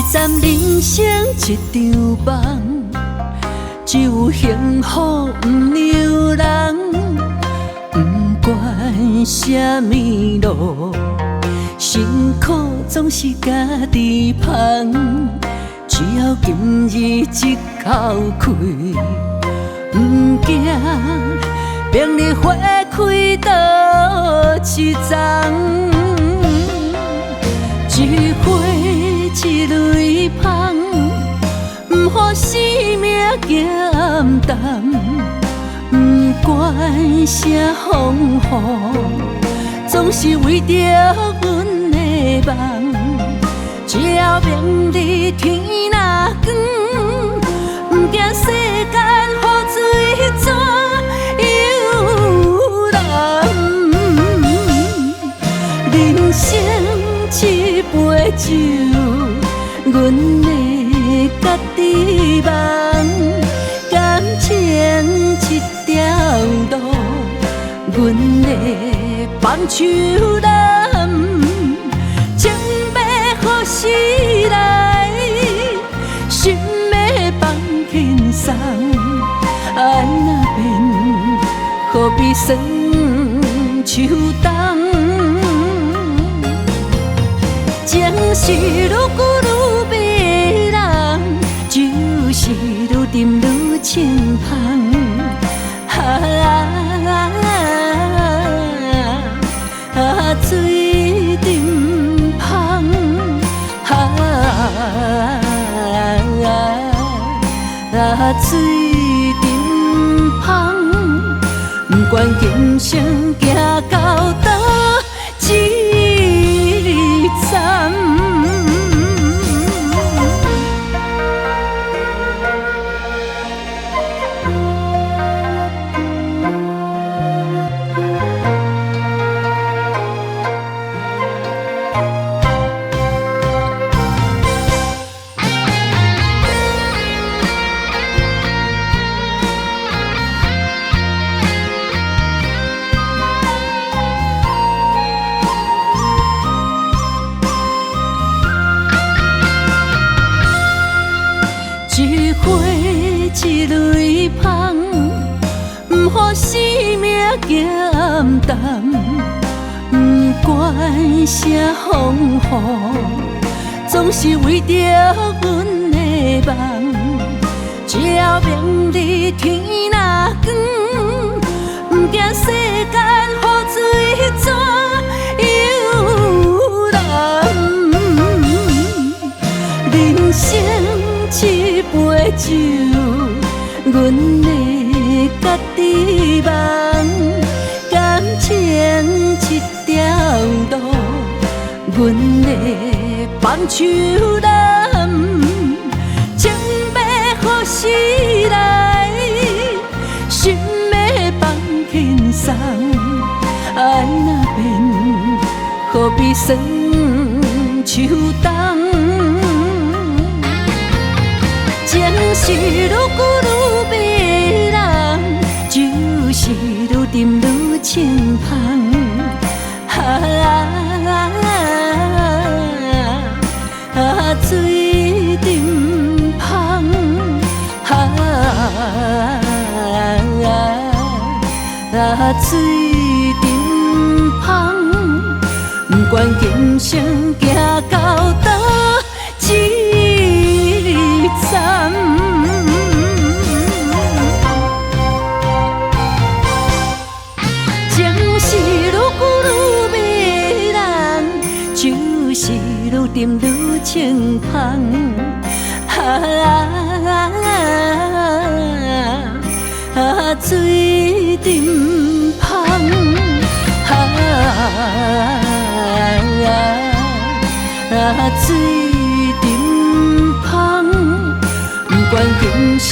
一站人生一场梦，只有幸福不留人。不管什么路，辛苦总是家己捧。只要今日一口气，不惊明日花开倒一丛。一花一蕊香，不予生命减淡。不管啥风雨，总是为着阮的梦。只要明日天若光，不惊世间雨水怎游人。人生一杯酒，阮的家己梦。感情一条路，阮的放手人。情要予时来，心要放轻松。爱若变，何必酸秋冬？情是愈久愈迷人，就是愈沉愈清芳。水沉芳，水沉芳。不管今生行到倒一站。一花一蕊香，不予生命减淡。不管啥风雨，总是为着阮的梦。只要明日天若光，不惊世间雨水怎游人。人生一杯酒，阮的家己梦。感情一条路，阮的放手人。情要予时来，心要放轻松。爱若变，何必酸秋冬？情是愈久愈迷人，就是愈沉愈清芳。水沉芳，水沉芳。不管今生行到倒一站。情是愈久愈迷人，就是愈沉愈清芳。水沉芳，水沉芳。不管今生